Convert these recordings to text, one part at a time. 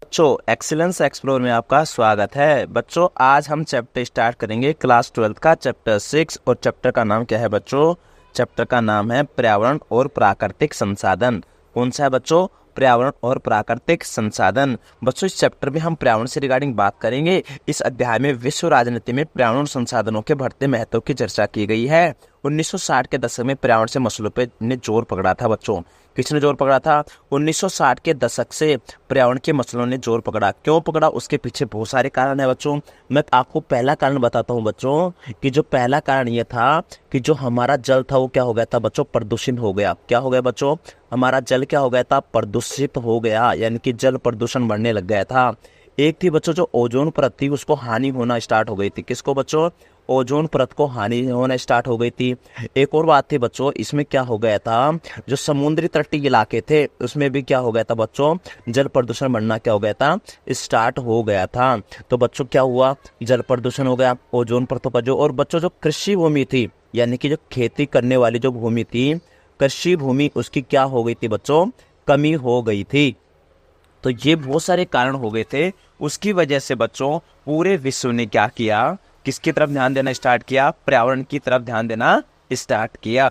बच्चों excellence explore में आपका स्वागत है। बच्चों आज हम चैप्टर स्टार्ट करेंगे क्लास 12 का चैप्टर 6 और चैप्टर का नाम क्या है बच्चों? चैप्टर का नाम है पर्यावरण और प्राकृतिक संसाधन। कौन सा है बच्चों? पर्यावरण और प्राकृतिक संसाधन। बच्चों इस चैप्टर में हम पर्यावरण से रिगार्डिंग बात करेंगे। इस अध्याय में विश्व राजनीति में पर्यावरण संसाधनों के बढ़ते महत्व की चर्चा की गई है। 1960 के दशक में पर्यावरण से मसलों पे ने जोर पकड़ा था बच्चों। किसने जोर पकड़ा था? 1960 के दशक से पर्यावरण के मसलों ने जोर पकड़ा। क्यों पकड़ा? उसके पीछे बहुत सारे कारण है बच्चों। मैं आपको पहला कारण बताता हूँ बच्चों कि जो पहला कारण ये था कि जो हमारा जल था वो क्या हो गया था बच्चों? प्रदूषित हो गया। क्या हो गया बच्चों? हमारा जल क्या हो गया था? प्रदूषित हो गया, यानी कि जल प्रदूषण बढ़ने लग गया था। एक थी बच्चों जो ओजोन परत थी उसको हानि होना स्टार्ट हो गई थी। किसको बच्चों? ओजोन परत को हानि होना स्टार्ट हो गई थी। एक और बात थी बच्चों, इसमें क्या हो गया था, जो समुद्री तटीय इलाके थे उसमें भी क्या हो गया था बच्चों? जल प्रदूषण बढ़ना क्या हो गया था? स्टार्ट हो गया था। तो बच्चों क्या हुआ? जल प्रदूषण हो गया, ओजोन परतों का जो, और बच्चों जो कृषि भूमि थी, यानी कि जो खेती करने वाली जो भूमि थी, कृषि भूमि, उसकी क्या हो गई थी बच्चों? कमी हो गई थी। तो ये बहुत सारे कारण हो गए थे। उसकी वजह से बच्चों पूरे विश्व ने क्या किया? किसकी तरफ ध्यान देना स्टार्ट किया? पर्यावरण की तरफ ध्यान देना स्टार्ट किया।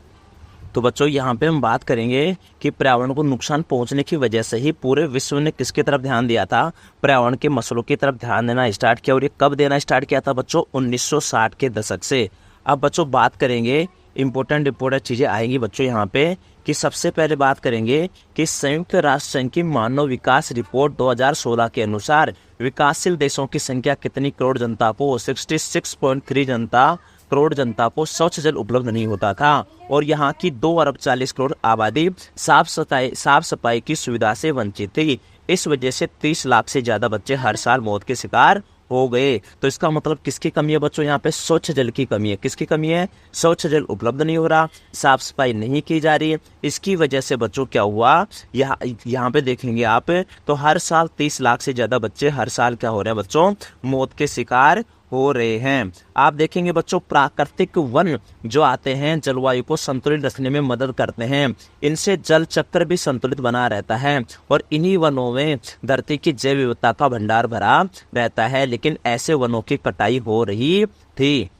तो बच्चों यहाँ पे हम बात करेंगे कि पर्यावरण को नुकसान पहुंचने की वजह से ही पूरे विश्व ने किसकी तरफ ध्यान दिया था? पर्यावरण के मसलों की तरफ ध्यान देना स्टार्ट किया। और ये कब देना स्टार्ट किया था बच्चों? 1960 के दशक से। अब बच्चों बात करेंगे, इंपॉर्टेंट चीजें आएंगी बच्चों यहाँ पे, कि सबसे पहले बात करेंगे कि संयुक्त राष्ट्र संघ की मानव विकास रिपोर्ट 2016 के अनुसार विकासशील देशों की संख्या कितनी करोड़ जनता को? 66.3 करोड़ जनता को स्वच्छ जल उपलब्ध नहीं होता था। और यहाँ की 2 अरब 40 करोड़ आबादी साफ सफाई की सुविधा से वंचित थी। इस वजह से 30 लाख से ज्यादा बच्चे हर साल मौत के शिकार हो गए। तो इसका मतलब किसकी कमी है बच्चों? यहाँ पे स्वच्छ जल की कमी है। किसकी कमी है? स्वच्छ जल उपलब्ध नहीं हो रहा, साफ सफाई नहीं की जा रही है। इसकी वजह से बच्चों क्या हुआ, यहाँ पे देखेंगे आप, तो हर साल 30 लाख से ज्यादा बच्चे हर साल क्या हो रहे हैं बच्चों? मौत के शिकार हो रहे हैं। आप देखेंगे बच्चों प्राकृतिक वन जो आते हैं जलवायु को संतुलित रखने में मदद करते हैं। इनसे जल चक्र भी संतुलित बना रहता है और इन्हीं वनों में धरती की जैव विविधता का भंडार भरा रहता है। लेकिन ऐसे वनों की कटाई हो रही थी।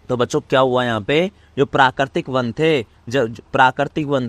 तो बच्चों क्या हुआ, यहाँ पे जो प्राकृतिक वन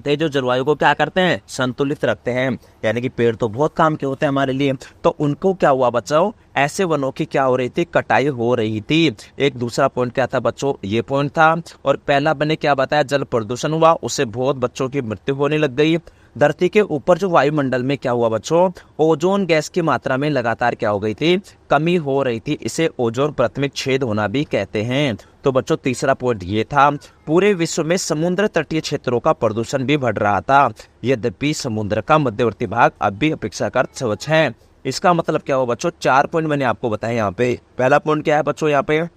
थे जो जलवायु को क्या करते हैं? संतुलित रखते हैं, यानी कि पेड़ तो बहुत काम के होते हैं हमारे लिए। तो उनको क्या हुआ बच्चों? ऐसे वनों की क्या हो रही थी? कटाई हो रही थी। एक दूसरा पॉइंट क्या था बच्चों? ये पॉइंट था। और पहला मैंने क्या बताया? जल प्रदूषण हुआ, उससे बहुत बच्चों की मृत्यु होने लग गई। धरती के ऊपर जो वायुमंडल में क्या हुआ बच्चों? ओजोन गैस की मात्रा में लगातार क्या हो गई थी? कमी हो रही थी। इसे ओजोन परत में छेद होना भी कहते हैं। तो बच्चों तीसरा पॉइंट ये था, पूरे विश्व में समुद्र तटीय क्षेत्रों का प्रदूषण भी बढ़ रहा था। यद्यपि समुद्र का मध्यवर्ती भाग अब भी अपेक्षाकृत स्वच्छ है। इसका मतलब क्या हुआ बच्चों? 4 पॉइंट मैंने आपको बताया यहाँ पे। पहला पॉइंट क्या है बच्चों? यहाँ पे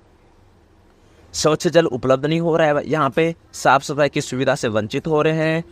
स्वच्छ जल उपलब्ध नहीं हो रहा है, यहाँ पे साफ सफाई की सुविधा से वंचित हो रहे हैं।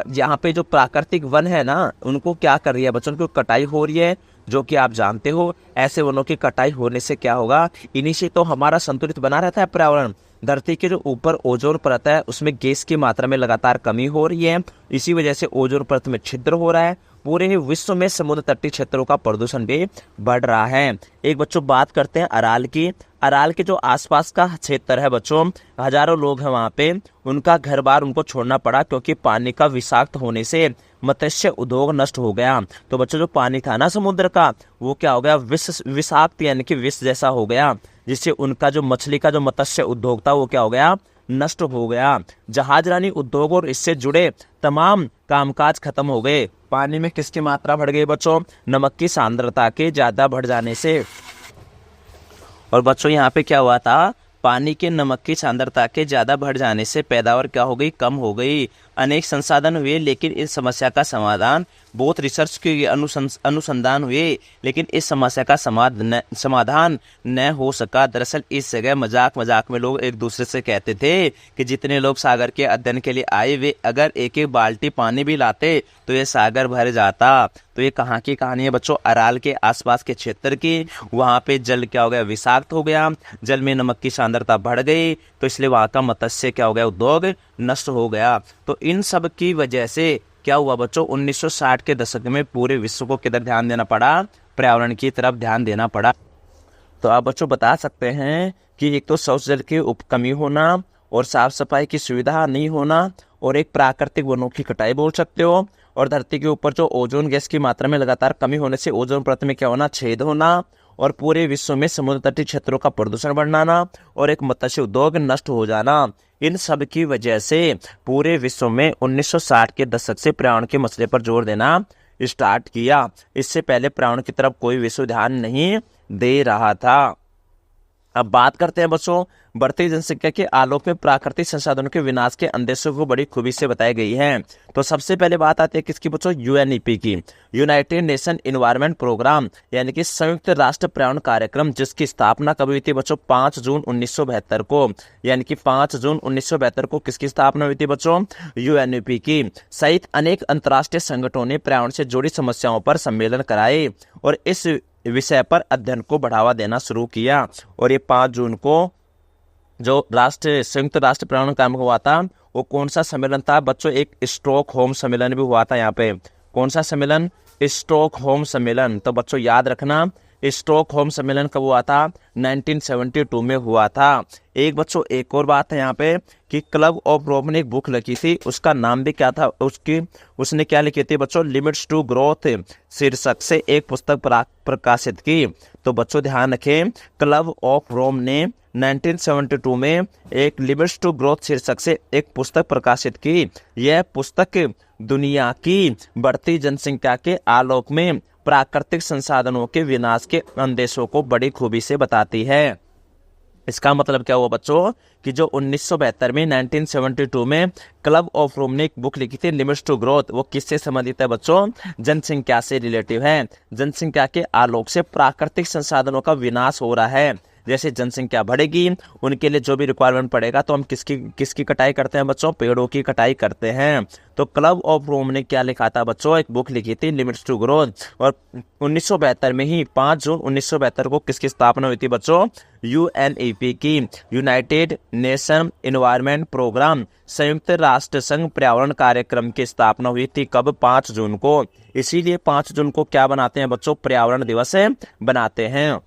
यहाँ पे जो प्राकृतिक वन है ना, उनको क्या कर रही है बच्चों? उनको कटाई हो रही है, जो कि आप जानते हो। ऐसे वनों की कटाई होने से क्या होगा? इन्हीं से तो हमारा संतुलित बना रहता है पर्यावरण। धरती के जो ऊपर ओजोन परत है उसमें गैस की मात्रा में लगातार कमी हो रही है। इसी वजह से ओजोन परत में छिद्र हो रहा है। पूरे विश्व में समुद्र तटीय क्षेत्रों का प्रदूषण भी बढ़ रहा है। एक बच्चों बात करते हैं अराल की। अराल के जो आसपास का क्षेत्र है बच्चों, हजारों लोग हैं वहां पे, उनका घर बार उनको छोड़ना पड़ा क्योंकि पानी का विषाक्त होने से मत्स्य उद्योग नष्ट हो गया। तो बच्चों जो पानी था ना समुद्र का, वो क्या हो गया? विषाक्त, यानी कि विष जैसा हो गया, जिससे उनका जो मछली का जो मत्स्य उद्योग था वो क्या हो गया? नष्ट हो गया। जहाजरानी उद्योग और इससे जुड़े तमाम कामकाज खत्म हो गए। पानी में किसकी मात्रा बढ़ गई बच्चों? नमक की सांद्रता के ज्यादा बढ़ जाने से। और बच्चों यहाँ पे क्या हुआ था? पानी के नमक की सांद्रता के ज्यादा बढ़ जाने से पैदावार क्या हो गई? कम हो गई। अनेक संसाधन हुए लेकिन इस समस्या का समाधान, बहुत रिसर्च के अनुसंधान हुए लेकिन इस समस्या का समाधान न हो सका। दरअसल इस जगह मजाक में लोग एक दूसरे से कहते थे कि जितने लोग सागर के अध्ययन के लिए आए वे अगर एक एक बाल्टी पानी भी लाते तो ये सागर भर जाता। तो ये कहाँ की कहानी है बच्चों? अराल के आसपास के क्षेत्र की। वहां पे जल क्या हो गया? विषाक्त हो गया, जल में नमक की सांद्रता बढ़ गई, तो इसलिए वहां का मत्स्य क्या हो गया? उद्योग नष्ट हो गया। तो इन सब की वजह से क्या हुआ बच्चों? 1960 के दशक में पूरे विश्व को किधर ध्यान देना पड़ा? पर्यावरण की तरफ ध्यान देना पड़ा। तो आप बच्चों बता सकते हैं कि एक तो स्वच्छ जल की कमी होना और साफ सफाई की सुविधा नहीं होना और एक प्राकृतिक वनों की कटाई बोल सकते हो, और धरती के ऊपर जो ओजोन गैस की मात्रा में लगातार कमी होने से ओजोन परत में क्या होना, छेद होना, और पूरे विश्व में समुद्र तटीय क्षेत्रों का प्रदूषण बढ़ना और एक मत्स्य उद्योग नष्ट हो जाना। इन सब की वजह से पूरे विश्व में 1960 के दशक से पर्यावरण के मसले पर जोर देना स्टार्ट किया। इससे पहले पर्यावरण की तरफ कोई विश्व ध्यान नहीं दे रहा था। अब बात करते हैं बच्चों बढ़ती जनसंख्या के आलोक में प्राकृतिक संसाधनों के विनाश के अंदेशों को बड़ी खूबी से बताई गई है। तो सबसे पहले बात आती है किसकी बच्चों, यूएनईपी की, यूनाइटेड नेशन एनवायरनमेंट प्रोग्राम, यानी कि संयुक्त राष्ट्र पर्यावरण कार्यक्रम, जिसकी स्थापना कब हुई थी बच्चों, 5 जून 1972 को, यानी कि 5 जून 1972 को किसकी स्थापना हुई थी बच्चों, यूएनईपी की, सहित अनेक अंतर्राष्ट्रीय संगठनों ने पर्यावरण से जुड़ी समस्याओं पर सम्मेलन कराए और इस विषय पर अध्ययन को बढ़ावा देना शुरू किया। और ये 5 जून को जो संयुक्त राष्ट्र पर्यावरण कार्यक्रम हुआ था, वो कौन सा सम्मेलन था बच्चों, एक स्टॉकहोम सम्मेलन भी हुआ था। यहाँ पे कौन सा सम्मेलन, स्टॉकहोम सम्मेलन। तो बच्चों याद रखना स्टॉकहोम सम्मेलन कब हुआ था, 1972 में हुआ था। एक बच्चों एक और बात है यहाँ पे कि क्लब ऑफ रोम ने एक बुक लिखी थी, उसका नाम भी क्या था, उसने क्या लिखी थी बच्चों, लिमिट्स टू ग्रोथ शीर्षक से एक पुस्तक प्रकाशित की। तो बच्चों ध्यान रखें, क्लब ऑफ रोम ने 1972 में एक लिमिट्स टू ग्रोथ शीर्षक से एक पुस्तक प्रकाशित की। यह पुस्तक दुनिया की बढ़ती जनसंख्या के आलोक में प्राकृतिक संसाधनों के विनाश के अंदेशों को बड़ी खूबी से बताती है। इसका मतलब क्या हुआ बच्चों कि जो 1972 में 1972 में क्लब ऑफ रोम ने एक बुक लिखी थी लिमिट्स टू ग्रोथ, वो किससे संबंधित है बच्चों, जनसंख्या से रिलेटिव है। जनसंख्या के आलोक से प्राकृतिक संसाधनों का विनाश हो रहा है। जैसे जनसंख्या बढ़ेगी उनके लिए जो भी रिक्वायरमेंट पड़ेगा, तो हम किसकी कटाई करते हैं बच्चों, पेड़ों की कटाई करते हैं। तो क्लब ऑफ रोम ने क्या लिखा था बच्चों, एक बुक लिखी थी लिमिट्स टू ग्रोथ, और 1972 में ही 5 जून 1972 को किसकी स्थापना हुई थी बच्चों, यूएनईपी की, यूनाइटेड नेशन एनवायरनमेंट प्रोग्राम, संयुक्त राष्ट्र संघ पर्यावरण कार्यक्रम की स्थापना हुई थी कब, 5 जून को। इसीलिए 5 जून को क्या बनाते हैं बच्चों, पर्यावरण दिवस बनाते हैं।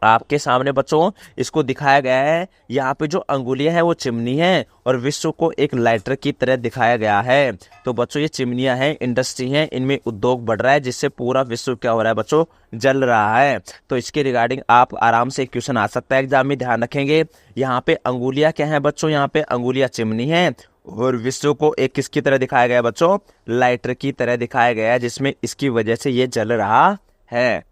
आपके सामने बच्चों इसको दिखाया गया है, यहाँ पे जो अंगुलियां हैं वो चिमनी है और विश्व को एक लाइटर की तरह दिखाया गया है। तो बच्चों ये चिमनियां हैं, इंडस्ट्री हैं, इनमें उद्योग बढ़ रहा है जिससे पूरा विश्व क्या हो रहा है बच्चों, जल रहा है। तो इसके रिगार्डिंग आप आराम से एक क्वेश्चन आ सकता है एग्जाम में, ध्यान रखेंगे। यहाँ पे अंगुलियां क्या है बच्चों, यहाँ पे अंगुलियां चिमनी है और विश्व को एक किसकी तरह दिखाया गया बच्चों, लाइटर की तरह दिखाया गया है, जिसमें इसकी वजह से ये जल रहा है।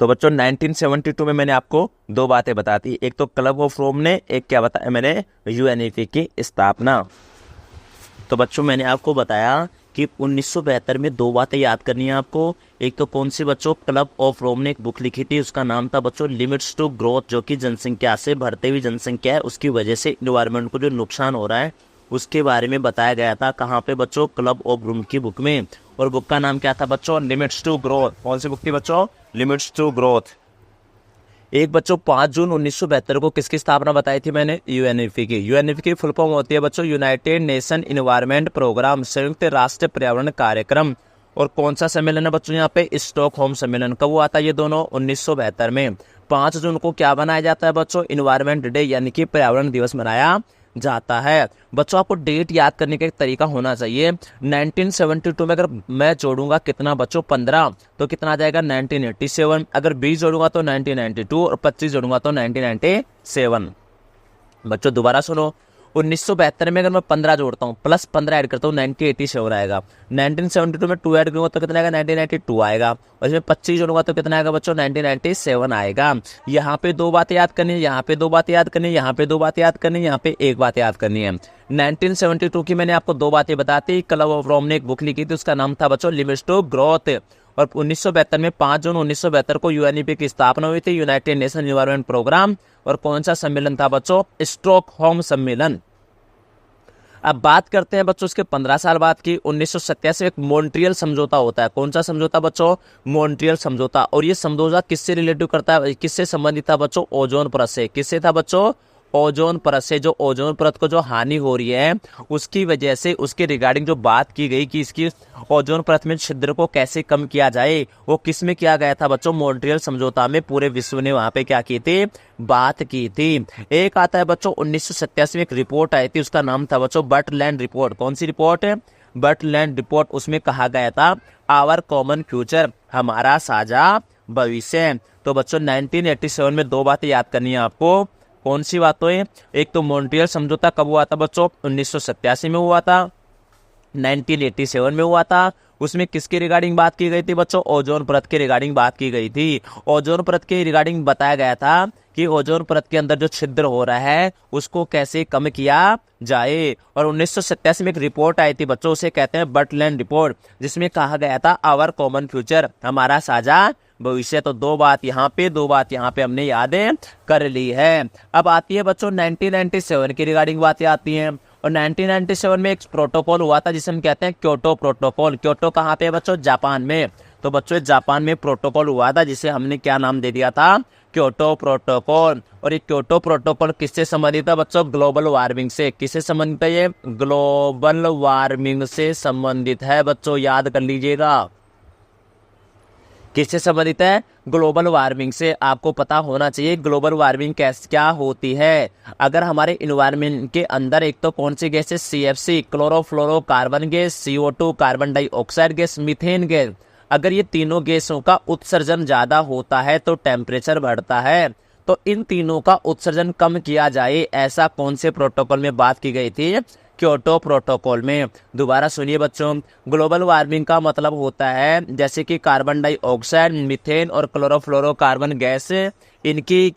तो बच्चों 1972 में मैंने आपको 2 बातें बता दी, एक तो क्लब ऑफ रोम ने, एक क्या बताया मैंने, यूएनईपी की स्थापना। तो बच्चों मैंने आपको बताया कि 1972 में 2 बातें याद करनी है आपको। एक तो कौन सी बच्चों, क्लब ऑफ रोम ने एक बुक लिखी थी, उसका नाम था बच्चों लिमिट्स टू ग्रोथ, जो कि जनसंख्या से, बढ़ते हुई जनसंख्या है उसकी वजह से इन्वायरमेंट को जो नुकसान हो रहा है उसके बारे में बताया गया था। कहाँ पे बच्चों, क्लब ऑफ रोम की बुक में। और बुक का नाम क्या था बच्चों, लिमिट्स टू ग्रोथ। कौन सी बुक थी बच्चों, लिमिट्स टू ग्रोथ। एक बच्चों 5 जून 1972 को किसकी स्थापना बताई थी मैंने, यूएनईपी की। यूएनईपी की फुल फॉर्म होती है बच्चों यूनाइटेड नेशन एनवायरनमेंट प्रोग्राम, संयुक्त राष्ट्र पर्यावरण कार्यक्रम। और कौन सा सम्मेलन है बच्चों, यहाँ पे स्टॉकहोम सम्मेलन। कब हुआ था ये दोनों, 1972 में। 5 जून को क्या बनाया जाता है बच्चों, एनवायरनमेंट डे, यानी कि पर्यावरण दिवस मनाया जाता है। बच्चों आपको डेट याद करने का एक तरीका होना चाहिए। 1972 में अगर मैं जोड़ूंगा कितना बच्चों, 15, तो कितना आ जाएगा 1987। अगर 20 जोड़ूंगा तो 1992 और 25 जोड़ूंगा तो 1997। बच्चों दोबारा सुनो, 1972 में अगर मैं 15 जोड़ता हूँ प्लस 15 ऐड करता हूँ 1987 आएगा। 1972 में 2 ऐड करूँगा तो कितना आएगा, 1992 आएगा। और इसमें 25 जोड़ूंगा तो कितना आएगा बच्चों, 1997 आएगा। यहाँ पे 2 बातें याद करनी है, यहाँ पे 2 बातें याद करनी है, यहाँ पे 2 बातें याद करनी है, यहाँ पे 1 बात याद करनी है। 1972 की मैंने आपको 2 बातें बताती। क्लब ऑफ रोम ने एक बुक लिखी थी, उसका नाम था बच्चों लिमिट्स टू ग्रोथ। और 1972 में 5 जून 1972 को यूएनईपी की स्थापना हुई थी, यूनाइटेड नेशन एनवायरनमेंट प्रोग्राम। और कौन सा सम्मेलन था बच्चों, स्टॉकहोम सम्मेलन। अब बात करते हैं बच्चों इसके 15 साल बाद की। 1987 एक मॉन्ट्रियल समझौता होता है। कौन सा समझौता बच्चों, मॉन्ट्रियल समझौता। और ये समझौता किससे रिलेटिव करता है, किससे संबंधित था बच्चों, ओजोन परत से। किससे था बच्चों, ओजोन परत से, जो ओजोन परत को जो हानि हो रही है उसकी वजह से उसके रिगार्डिंग जो बात की गई कि इसकी ओजोन परत में छिद्र को कैसे कम किया जाए, वो किस में किया गया था बच्चों, मॉन्ट्रियल समझौता में पूरे विश्व ने वहां पे क्या की थी, बात की थी। एक आता है बच्चों 1987 में एक रिपोर्ट आई थी, उसका नाम था बच्चों बर्टलैंड रिपोर्ट। कौन सी रिपोर्ट है, बर्टलैंड रिपोर्ट। उसमें कहा गया था आवर कॉमन फ्यूचर, हमारा साझा भविष्य। तो बच्चों 1987 में दो बातें याद करनी है आपको। कौन सी बातों है, एक तो मॉन्ट्रियल समझौता कब हुआ था बच्चों, 1987 में हुआ था, 1987 में हुआ था। उसमें किसके रिगार्डिंग बात की गई थी बच्चों, ओजोन परत के रिगार्डिंग बात की गई थी। ओजोन परत के रिगार्डिंग बताया गया था कि ओजोन परत के अंदर जो छिद्र हो रहा है उसको कैसे कम किया जाए। और 1987 में एक रिपोर्ट आई थी बच्चों, उसे कहते हैं बर्टलैंड रिपोर्ट, जिसमें कहा गया था आवर कॉमन फ्यूचर, हमारा साझा भविष्य। तो दो बात यहाँ पे हमने यादें कर ली है। अब आती है बच्चों 1997 की रिगार्डिंग बातें आती हैं। और 1997 में एक प्रोटोकॉल हुआ था जिसे हम कहते हैं क्योटो प्रोटोकॉल। क्योटो कहाँ पे है बच्चों, जापान में। तो बच्चों जापान में प्रोटोकॉल हुआ था जिसे हमने क्या नाम दे दिया था, क्योटो प्रोटोकॉल। और ये क्योटो प्रोटोकॉल किससे संबंधित है बच्चों, ग्लोबल वार्मिंग से। किससे संबंधित है, ये ग्लोबल वार्मिंग से संबंधित है बच्चों, याद कर लीजिएगा। किससे संबंधित है, ग्लोबल वार्मिंग से। आपको पता होना चाहिए ग्लोबल वार्मिंग क्या होती है। अगर हमारे इन्वायरमेंट के अंदर एक तो कौन सी गैस है, CFC chlorofluorocarbon gas, CO2 carbon dioxide gas, methane gas, अगर ये तीनों गैसों का उत्सर्जन ज्यादा होता है तो टेम्परेचर बढ़ता है। तो इन तीनों का उत्सर्जन कम किया जाए, ऐसा कौन से प्रोटोकॉल में बात की गई थी, क्योटो प्रोटोकॉल में। दोबारा सुनिए बच्चों, ग्लोबल वार्मिंग का मतलब होता है जैसे कि कार्बन डाइऑक्साइड, मीथेन और क्लोरोफ्लोरोकार्बन गैस इनकी।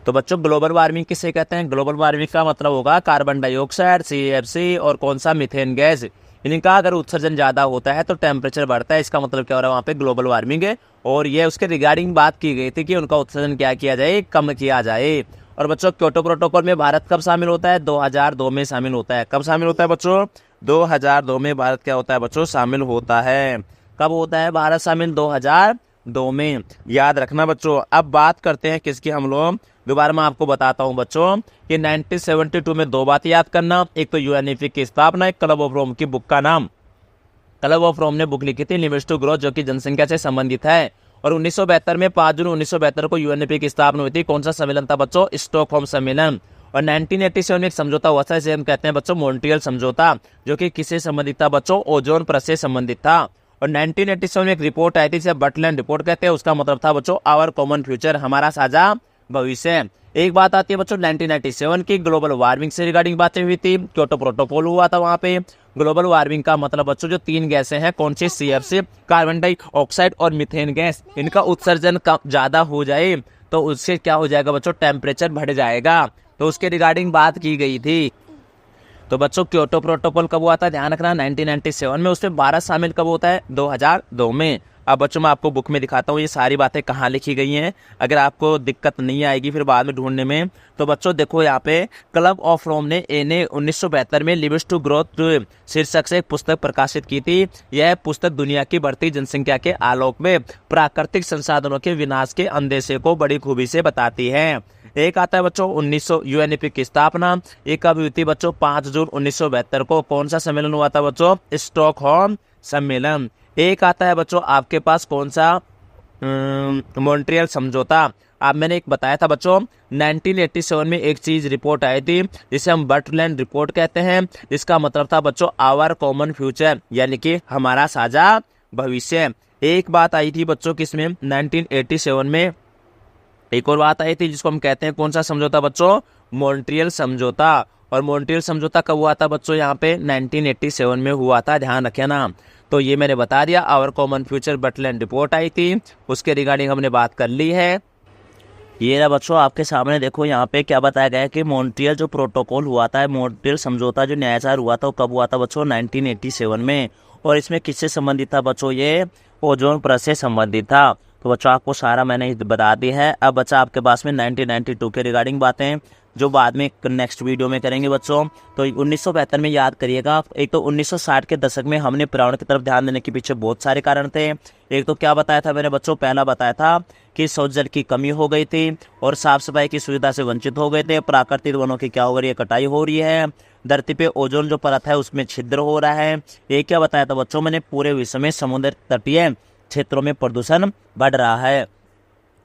तो बच्चों ग्लोबल वार्मिंग किसे कहते हैं, ग्लोबल वार्मिंग का मतलब होगा कार्बन डाइऑक्साइड, CFC और कौन सा, मीथेन गैस। इनका अगर उत्सर्जन ज्यादा होता है तो टेम्परेचर बढ़ता है, इसका मतलब क्या हो रहा है, वहाँ पे ग्लोबल वार्मिंग है। और ये उसके रिगार्डिंग बात की गई थी कि उनका उत्सर्जन क्या किया जाए, कम किया जाए। और बच्चों क्योटो प्रोटोकॉल में भारत कब शामिल होता है, 2002 में शामिल होता है। कब शामिल होता है बच्चों, 2002 में भारत क्या होता है बच्चों, शामिल होता है। कब होता है भारत शामिल, 2002 में, याद रखना बच्चों। अब बात करते हैं किसकी हम लोग, दोबारा मैं आपको बताता हूं बच्चों कि 1972 में दो बातें याद करना, एक तो UNEP की स्थापना, एक क्लब ऑफ रोम की बुक का नाम। क्लब ऑफ रोम ने बुक लिखी थी लिमिट्स टू ग्रोथ, जो कि जनसंख्या से संबंधित है। और 1972 में 5 जून 1972 को UNEP की स्थापना हुई थी। कौन सा सम्मेलन था बच्चों, स्टॉकहोम सम्मेलन। और 1987 में एक समझौता हुआ था जिसे हम कहते हैं बच्चों मॉन्ट्रियल समझौता, जो कि किससे संबंधित था बच्चों, ओजोन परत से संबंधित था। और 1987 में एक रिपोर्ट आई थी जिसे बर्टलैंड रिपोर्ट कहते हैं, उसका मतलब था बच्चों आवर कॉमन फ्यूचर, हमारा साझा भविष्य। एक बात आती है बच्चों 1997 की, ग्लोबल वार्मिंग से रिगार्डिंग बातें हुई थी, क्योटो प्रोटोकॉल हुआ था वहां पे। ग्लोबल वार्मिंग का मतलब बच्चों जो तीन गैसें हैं, कौन सी, CFC कार्बन डाइऑक्साइड और मीथेन गैस, इनका उत्सर्जन ज्यादा हो जाए तो उससे क्या हो जाएगा बच्चों, टेम्परेचर बढ़ जाएगा। तो उसके रिगार्डिंग बात की गई थी। तो बच्चों क्योटो प्रोटोकॉल कब हुआ था, ध्यान रखना 1997 में। उसमें भारत शामिल कब होता है, 2002 में। अब बच्चों मैं आपको बुक में दिखाता हूँ ये सारी बातें कहाँ लिखी गई हैं, अगर आपको दिक्कत नहीं आएगी फिर बाद में ढूंढने में। तो बच्चों देखो यहाँ पे क्लब ऑफ रोम ने 1972 में लिमिट्स टू ग्रोथ शीर्षक से एक पुस्तक प्रकाशित की थी। यह पुस्तक दुनिया की बढ़ती जनसंख्या के आलोक में प्राकृतिक संसाधनों के विनाश के अंदेशे को बड़ी खूबी से बताती है। एक आता है बच्चों 1900 UNEP की स्थापना, एक कब हुई थी बच्चों, 5 जून 1972 को। कौन सा सम्मेलन हुआ था बच्चों, स्टॉकहोम सम्मेलन। एक आता है बच्चों आपके पास कौन सा, मॉन्ट्रियल समझौता। अब मैंने एक बताया था बच्चों 1987 में एक चीज रिपोर्ट आई थी जिसे हम बर्टलैंड रिपोर्ट कहते हैं, जिसका मतलब था बच्चों आवर कॉमन फ्यूचर, यानी कि हमारा साझा भविष्य। एक बात आई थी बच्चों किसमें, 1987 में एक और बात आई थी जिसको हम कहते हैं कौन सा समझौता बच्चों, मॉन्ट्रियल समझौता। और मॉन्ट्रियल समझौता कब हुआ था बच्चों, यहाँ पे 1987 में हुआ था, ध्यान रखिए ना। तो ये मैंने बता दिया, आवर कॉमन फ्यूचर बर्टलैंड रिपोर्ट आई थी, उसके रिगार्डिंग हमने बात कर ली है। ये ना बच्चों आपके सामने देखो यहाँ पे क्या बताया गया है कि मॉन्ट्रियल जो प्रोटोकॉल हुआ था, मॉन्ट्रियल समझौता जो न्यायसार हुआ था वो कब हुआ था बच्चों, 1987 में। और इसमें किससे संबंधित था बच्चों, ये ओजोन परत से संबंधित था। तो बच्चों आपको सारा मैंने बता दी है। अब बच्चा आपके पास में 1992 के रिगार्डिंग बातें, जो बाद में नेक्स्ट वीडियो में करेंगे बच्चों। तो 1972 में याद करिएगा, एक तो 1960 के दशक में हमने पर्यावरण की तरफ ध्यान देने के पीछे बहुत सारे कारण थे। एक तो क्या बताया था मैंने बच्चों, पहला बताया था कि स्वच्छ जल की कमी हो गई थी और साफ सफाई की सुविधा से वंचित हो गए थे। प्राकृतिक वनों की क्या हो रही है, कटाई हो रही है। धरती पे ओजोन जो परत है उसमें छिद्र हो रहा है। ये क्या बताया था बच्चों मैंने, पूरे विश्व में समुद्र तटीय क्षेत्रों में प्रदूषण बढ़ रहा है।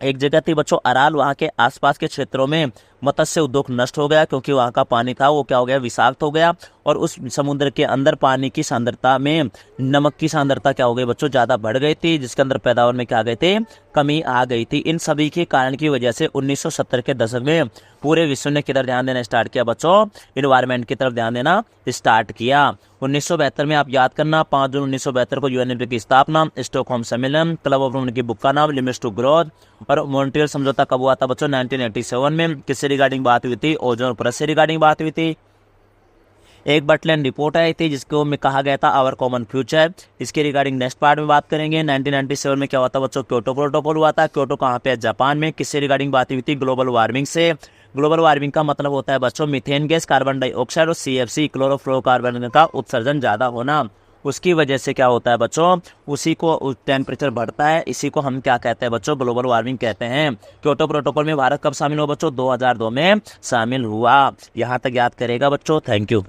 एक जगह थी बच्चों अराल, वहाँ के आसपास के क्षेत्रों में मत्स्य उद्योग नष्ट हो गया क्योंकि वहाँ का पानी था वो क्या हो गया, विषाक्त हो गया। और उस समुद्र के अंदर पानी की सांद्रता में नमक की सांद्रता क्या हो गई बच्चों, ज़्यादा बढ़ गई थी, जिसके अंदर पैदावार में क्या आ गए थे, कमी आ गई थी। इन सभी के कारण की वजह से 1970 के दशक में पूरे विश्व ने किधर ध्यान देना स्टार्ट किया बच्चों, इन्वायरमेंट की तरफ ध्यान देना स्टार्ट किया। 1972 में आप याद करना, 5 जून 1972 को यूएनईपी की स्थापना, स्टॉकहोम सम्मेलन, क्लब ऑफ रोम की बुक का नाम लिमिट्स टू ग्रोथ। और मॉन्ट्रियल समझौता कब हुआ था बच्चों, 1987 में। किससे रिगार्डिंग बात हुई थी, ओजोन परत से रिगार्डिंग बात हुई थी। एक बटलैंड रिपोर्ट आई थी जिसको में कहा गया था आवर कॉमन फ्यूचर, इसके रिगार्डिंग नेक्स्ट पार्ट में बात करेंगे। 1997 में क्या हुआ था बच्चों, क्योटो प्रोटोकॉल हुआ था। क्योटो कहाँ पे है, जापान में। किससे रिगार्डिंग बात हुई थी, ग्लोबल वार्मिंग से। ग्लोबल वार्मिंग का मतलब होता है बच्चों मीथेन गैस, कार्बन डाइऑक्साइड और CFC क्लोरोफ्लोरोकार्बन का उत्सर्जन ज्यादा होना, उसकी वजह से क्या होता है बच्चों, उसी को टेम्परेचर बढ़ता है। इसी को हम क्या कहते हैं बच्चों, ग्लोबल वार्मिंग कहते हैं। क्योटो प्रोटोकॉल में भारत कब शामिल हुआ बच्चों, 2002 में शामिल हुआ। यहाँ तक याद करेगा बच्चों। Thank you.